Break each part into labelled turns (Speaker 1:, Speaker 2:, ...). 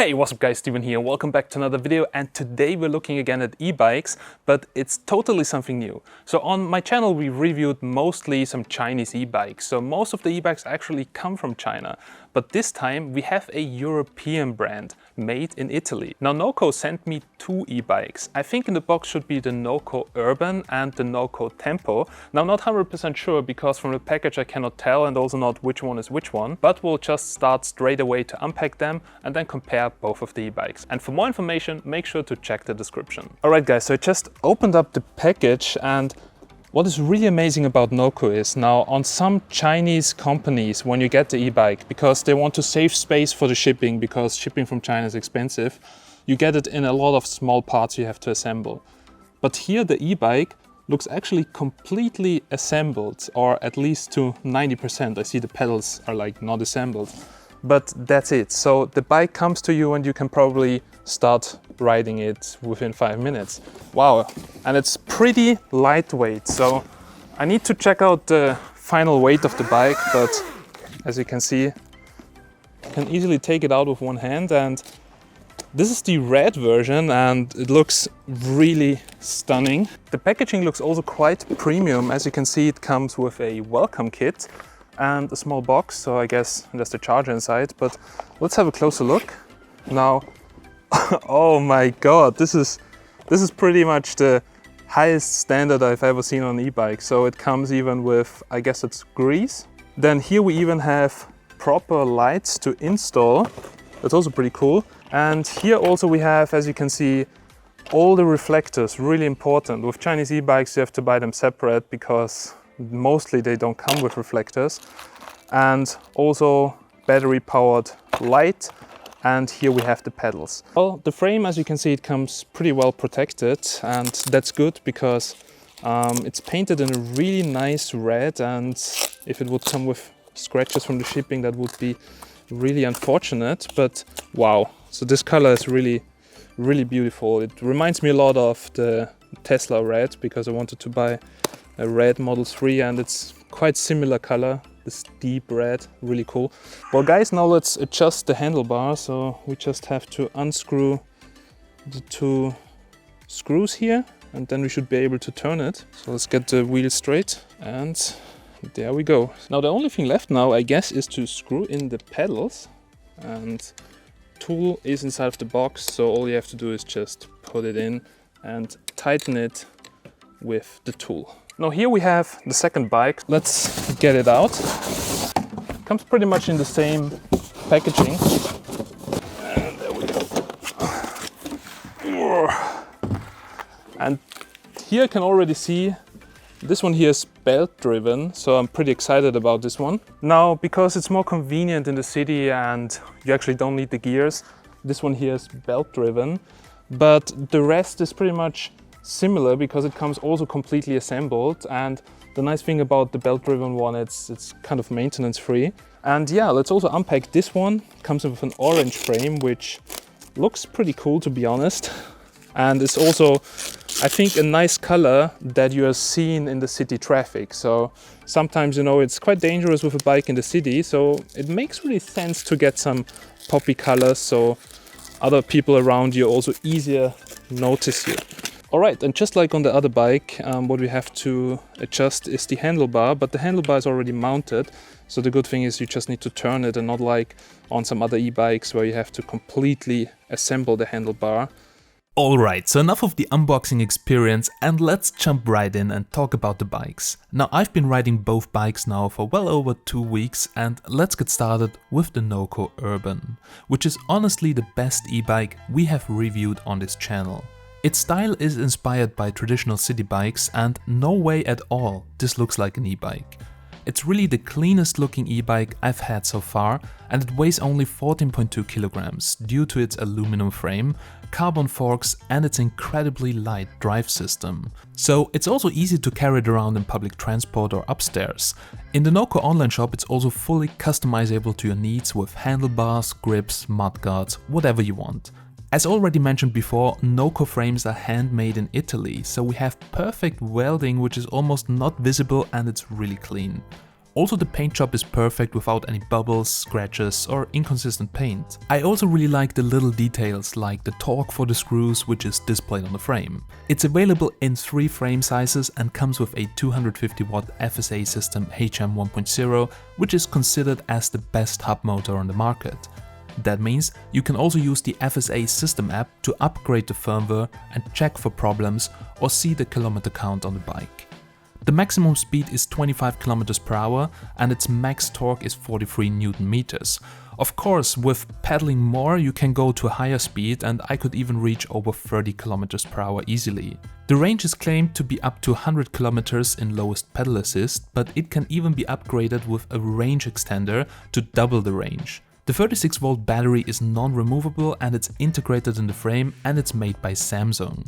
Speaker 1: Hey, what's up guys, Steven here, welcome back to another video, and today we're looking again at e-bikes, but it's totally something new. So on my channel we reviewed mostly some Chinese e-bikes, so most of the e-bikes actually come from China, but this time we have a European brand made in Italy. Now Noko sent me two e-bikes. I think in the box should be the Noko Urban and the Noko Tempo. Now not 100% sure because from the package I cannot tell and also not which one is which one, but we'll just start straight away to unpack them and then compare both of the e-bikes. And for more information, make sure to check the description. Alright guys, so I just opened up the package, and what is really amazing about Noko is now on some Chinese companies, when you get the e-bike, because they want to save space for the shipping, because shipping from China is expensive, you get it in a lot of small parts you have to assemble. But here the e-bike looks actually completely assembled, or at least to 90%. I see the pedals are like not assembled. But that's it. So the bike comes to you and you can probably start riding it within 5 minutes. Wow, and it's pretty lightweight. So I need to check out the final weight of the bike, but as you can see, you can easily take it out with one hand. And this is the red version and it looks really stunning. The packaging looks also quite premium. As you can see, it comes with a welcome kit and a small box, so I guess there's the charger inside, but let's have a closer look. Now, oh my god, this is pretty much the highest standard I've ever seen on e-bike. So it comes even with, I guess it's grease. Then here we even have proper lights to install. That's also pretty cool. And here also we have, as you can see, all the reflectors, really important. With Chinese e-bikes you have to buy them separate because mostly they don't come with reflectors, and also battery powered light, and here we have the pedals. Well, the frame, as you can see, it comes pretty well protected, and that's good because it's painted in a really nice red, and if it would come with scratches from the shipping that would be really unfortunate. But wow, so this color is really beautiful. It reminds me a lot of the Tesla red because I wanted to buy a red Model 3 and it's quite similar color, this deep red, really cool. Well guys, now let's adjust the handlebar. So we just have to unscrew the two screws here and then we should be able to turn it. So let's get the wheel straight and there we go. Now the only thing left now, I guess, is to screw in the pedals, and tool is inside of the box, so all you have to do is just put it in and tighten it with the tool. Now here we have the second bike. Let's get it out. Comes pretty much in the same packaging. And there we go. And here I can already see this one here is belt driven, so I'm pretty excited about this one. Now, because it's more convenient in the city and you actually don't need the gears, this one here is belt driven, but the rest is pretty much similar because it comes also completely assembled. And the nice thing about the belt driven one, it's kind of maintenance free. And yeah, let's also unpack this one. Comes with an orange frame, which looks pretty cool, to be honest. And it's also, I think, a nice color that you are seeing in the city traffic. So sometimes, you know, it's quite dangerous with a bike in the city, so it makes really sense to get some poppy colors so other people around you also easier notice you. Alright, and just like on the other bike, what we have to adjust is the handlebar, but the handlebar is already mounted. So the good thing is you just need to turn it, and not like on some other e-bikes where you have to completely assemble the handlebar.
Speaker 2: Alright, so enough of the unboxing experience and let's jump right in and talk about the bikes. Now I've been riding both bikes now for well over 2 weeks, and let's get started with the Noko Urban, which is honestly the best e-bike we have reviewed on this channel. Its style is inspired by traditional city bikes, and no way at all this looks like an e-bike. It's really the cleanest looking e-bike I've had so far, and it weighs only 14.2 kilograms due to its aluminum frame, carbon forks and its incredibly light drive system. So it's also easy to carry it around in public transport or upstairs. In the Noko online shop it's also fully customizable to your needs with handlebars, grips, mudguards, whatever you want. As already mentioned before, Noko frames are handmade in Italy, so we have perfect welding which is almost not visible and it's really clean. Also, the paint job is perfect without any bubbles, scratches or inconsistent paint. I also really like the little details like the torque for the screws, which is displayed on the frame. It's available in 3 frame sizes and comes with a 250 watt FSA system HM 1.0, which is considered as the best hub motor on the market. That means you can also use the FSA system app to upgrade the firmware and check for problems or see the kilometer count on the bike. The maximum speed is 25 km per hour and its max torque is 43 Nm. Of course, with pedaling more you can go to a higher speed, and I could even reach over 30 km per hour easily. The range is claimed to be up to 100 km in lowest pedal assist, but it can even be upgraded with a range extender to double the range. The 36 volt battery is non-removable and it's integrated in the frame, and it's made by Samsung.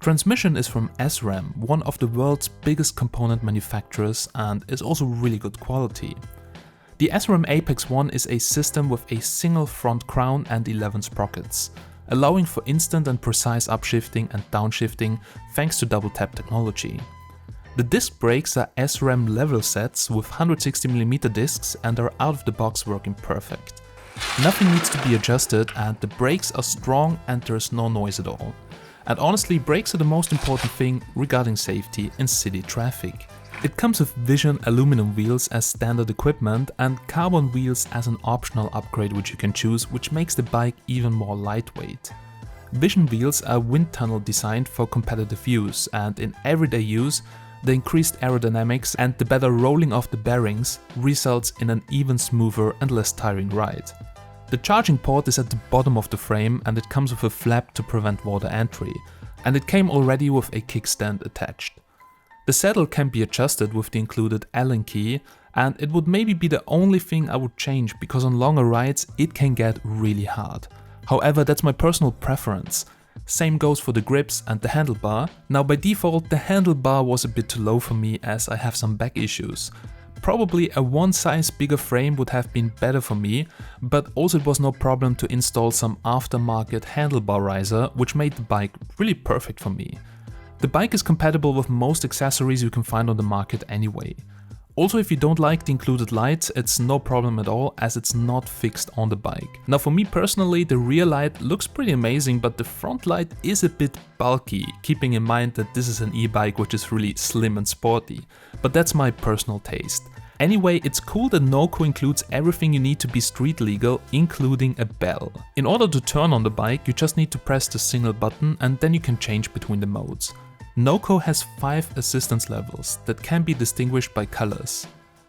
Speaker 2: Transmission is from Sram, one of the world's biggest component manufacturers, and is also really good quality. The Sram Apex 1 is a system with a single front crown and 11 sprockets, allowing for instant and precise upshifting and downshifting thanks to double tap technology. The disc brakes are SRAM level sets with 160mm discs and are out of the box working perfect. Nothing needs to be adjusted and the brakes are strong and there's no noise at all. And honestly, brakes are the most important thing regarding safety in city traffic. It comes with Vision aluminum wheels as standard equipment and carbon wheels as an optional upgrade which you can choose, which makes the bike even more lightweight. Vision wheels are wind tunnel designed for competitive use, and in everyday use the increased aerodynamics and the better rolling of the bearings results in an even smoother and less tiring ride. The charging port is at the bottom of the frame and it comes with a flap to prevent water entry, and it came already with a kickstand attached. The saddle can be adjusted with the included Allen key, and it would maybe be the only thing I would change because on longer rides it can get really hard. However, that's my personal preference. Same goes for the grips and the handlebar. Now by default the handlebar was a bit too low for me as I have some back issues. Probably a one size bigger frame would have been better for me, but also it was no problem to install some aftermarket handlebar riser, which made the bike really perfect for me. The bike is compatible with most accessories you can find on the market anyway. Also, if you don't like the included lights, it's no problem at all as it's not fixed on the bike. Now for me personally, the rear light looks pretty amazing, but the front light is a bit bulky, keeping in mind that this is an e-bike which is really slim and sporty. But that's my personal taste. Anyway, it's cool that Noko includes everything you need to be street legal, including a bell. In order to turn on the bike, you just need to press the single button and then you can change between the modes. Noko has 5 assistance levels that can be distinguished by colors.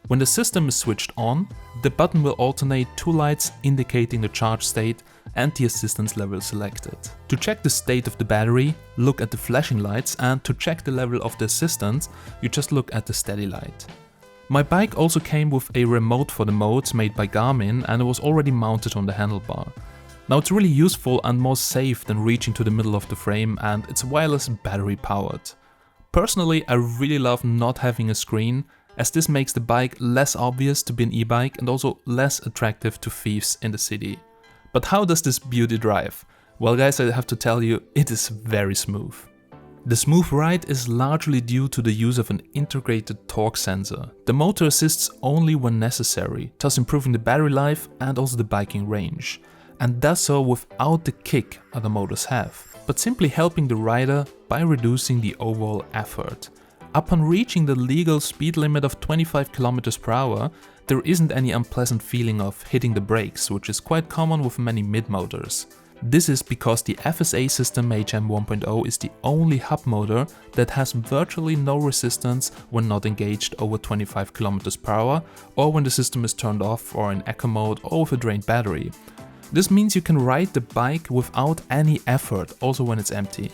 Speaker 2: When the system is switched on, the button will alternate 2 lights indicating the charge state and the assistance level selected. To check the state of the battery, look at the flashing lights, and to check the level of the assistance, you just look at the steady light. My bike also came with a remote for the modes made by Garmin, and it was already mounted on the handlebar. Now it's really useful and more safe than reaching to the middle of the frame, and it's wireless battery powered. Personally, I really love not having a screen, as this makes the bike less obvious to be an e-bike and also less attractive to thieves in the city. But how does this beauty drive? Well guys, I have to tell you, it is very smooth. The smooth ride is largely due to the use of an integrated torque sensor. The motor assists only when necessary, thus improving the battery life and also the biking range, and does so without the kick other motors have, but simply helping the rider by reducing the overall effort. Upon reaching the legal speed limit of 25 km per hour, there isn't any unpleasant feeling of hitting the brakes, which is quite common with many mid-motors. This is because the FSA system HM 1.0 is the only hub motor that has virtually no resistance when not engaged over 25 km per hour, or when the system is turned off or in eco mode or with a drained battery. This means you can ride the bike without any effort, also when it's empty.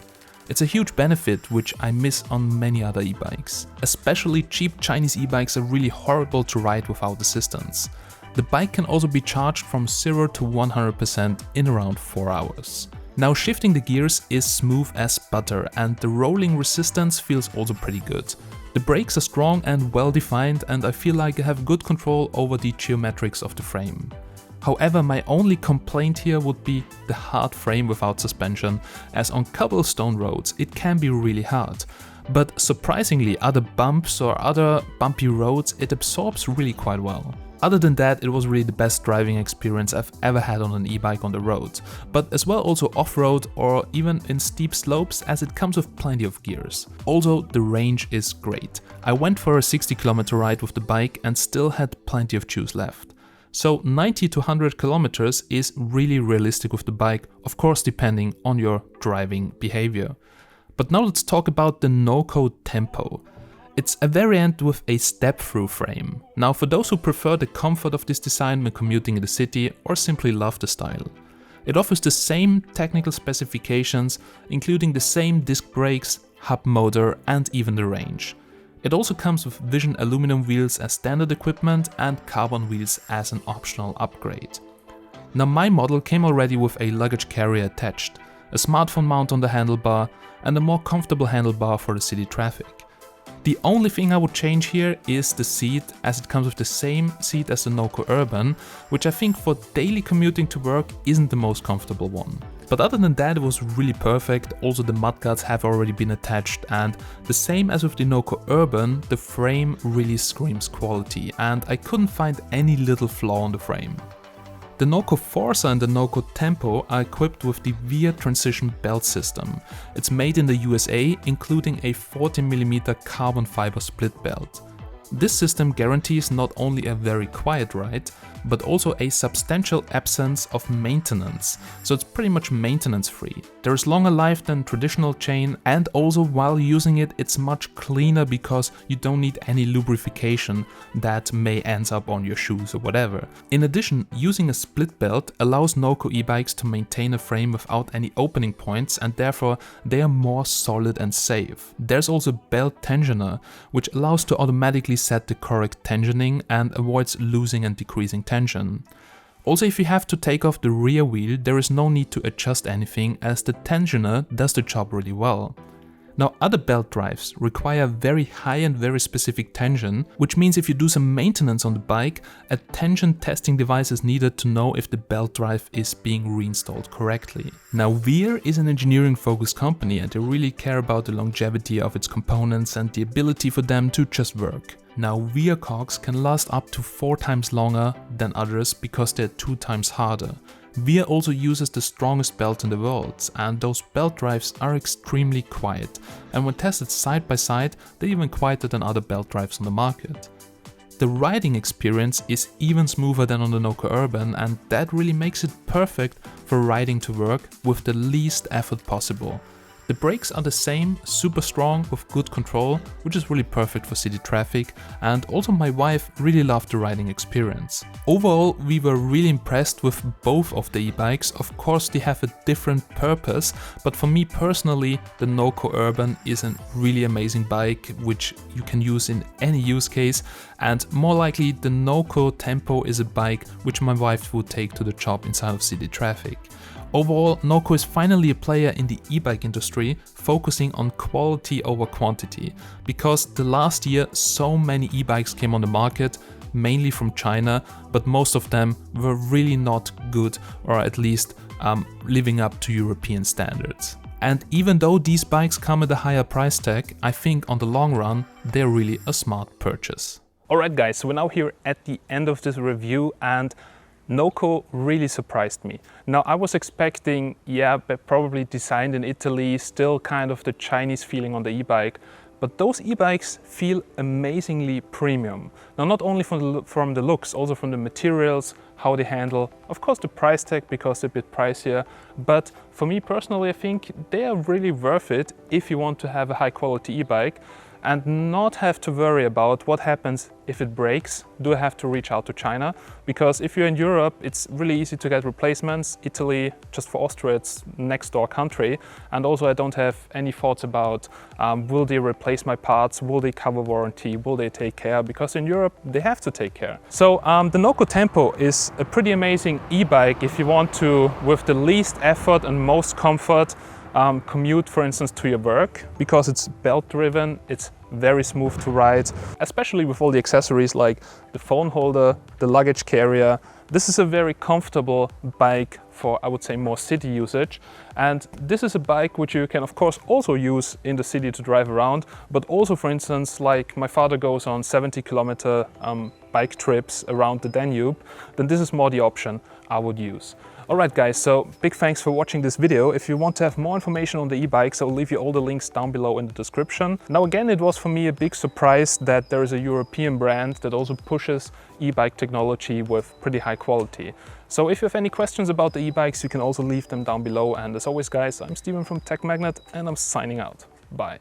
Speaker 2: It's a huge benefit which I miss on many other e-bikes. Especially cheap Chinese e-bikes are really horrible to ride without assistance. The bike can also be charged from 0 to 100% in around 4 hours. Now shifting the gears is smooth as butter, and the rolling resistance feels also pretty good. The brakes are strong and well defined, and I feel like I have good control over the geometrics of the frame. However, my only complaint here would be the hard frame without suspension, as on cobblestone roads it can be really hard. but surprisingly other bumps or other bumpy roads it absorbs really quite well. Other than that, it was really the best driving experience I've ever had on an e-bike on the road, but as well also off-road or even in steep slopes, as it comes with plenty of gears. Also, the range is great. I went for a 60-kilometer ride with the bike and still had plenty of juice left. So 90 to 100 kilometers is really realistic with the bike, of course depending on your driving behavior. But now let's talk about the Noko Tempo. It's a variant with a step-through frame. Now for those who prefer the comfort of this design when commuting in the city or simply love the style. It offers the same technical specifications, including the same disc brakes, hub motor and even the range. It also comes with Vision aluminum wheels as standard equipment and carbon wheels as an optional upgrade. Now my model came already with a luggage carrier attached, a smartphone mount on the handlebar and a more comfortable handlebar for the city traffic. The only thing I would change here is the seat, as it comes with the same seat as the Noko Urban, which I think for daily commuting to work isn't the most comfortable one. But other than that, it was really perfect. Also the mudguards have already been attached, and the same as with the Noko Urban, the frame really screams quality and I couldn't find any little flaw on the frame. The Noko Forza and the Noko Tempo are equipped with the Veer transition belt system. It's made in the USA, including a 40mm carbon fiber split belt. This system guarantees not only a very quiet ride, but also a substantial absence of maintenance, so it's pretty much maintenance free. There is longer life than traditional chain, and also while using it it's much cleaner because you don't need any lubrication that may end up on your shoes or whatever. In addition, using a split belt allows Noko e-bikes to maintain a frame without any opening points, and therefore they are more solid and safe. There's also belt tensioner, which allows to automatically set the correct tensioning and avoids losing and decreasing tension. Also, if you have to take off the rear wheel, there is no need to adjust anything as the tensioner does the job really well. Now, other belt drives require very high and very specific tension, which means if you do some maintenance on the bike, a tension testing device is needed to know if the belt drive is being reinstalled correctly. Now, Veer is an engineering focused company and they really care about the longevity of its components and the ability for them to just work. Now, Veer cogs can last up to 4 times longer than others because they're 2 times harder. Veer also uses the strongest belt in the world, and those belt drives are extremely quiet, and when tested side by side, they're even quieter than other belt drives on the market. The riding experience is even smoother than on the Noko Urban, and that really makes it perfect for riding to work with the least effort possible. The brakes are the same, super strong with good control, which is really perfect for city traffic, and also my wife really loved the riding experience. Overall, we were really impressed with both of the e-bikes. Of course, they have a different purpose, but for me personally, the Noko Urban is a really amazing bike which you can use in any use case, and more likely the Noko Tempo is a bike which my wife would take to the job inside of city traffic. Overall, Noko is finally a player in the e-bike industry, focusing on quality over quantity, because the last year so many e-bikes came on the market, mainly from China, but most of them were really not good, or at least living up to European standards. And even though these bikes come at a higher price tag, I think on the long run they're really a smart purchase.
Speaker 1: Alright guys, so we're now here at the end of this review, and Noko really surprised me. Now I was expecting, probably designed in Italy, still kind of the Chinese feeling on the e-bike, but those e-bikes feel amazingly premium. Now not only from the looks, also from the materials, how they handle, of course the price tag because they're a bit pricier, but for me personally I think they are really worth it if you want to have a high quality e-bike and not have to worry about what happens if it breaks. Do I have to reach out to China? Because if you're in Europe, it's really easy to get replacements. Italy, just for Austria, it's next door country. And also I don't have any thoughts about will they replace my parts, will they cover warranty, will they take care? Because in Europe, they have to take care. So the Noko Tempo is a pretty amazing e-bike if you want to, with the least effort and most comfort, commute, for instance, to your work. Because it's belt driven, it's very smooth to ride, especially with all the accessories like the phone holder, the luggage carrier. This is a very comfortable bike for, I would say, more city usage. And this is a bike which you can of course also use in the city to drive around, but also, for instance, like my father goes on 70-kilometer bike trips around the Danube, then this is more the option I would use. Alright guys, so big thanks for watching this video. If you want to have more information on the e-bikes, I'll leave you all the links down below in the description. Now again, it was for me a big surprise that there is a European brand that also pushes e-bike technology with pretty high quality. So if you have any questions about the e-bikes, you can also leave them down below. And as always guys, I'm Steven from Tech Magnet and I'm signing out. Bye.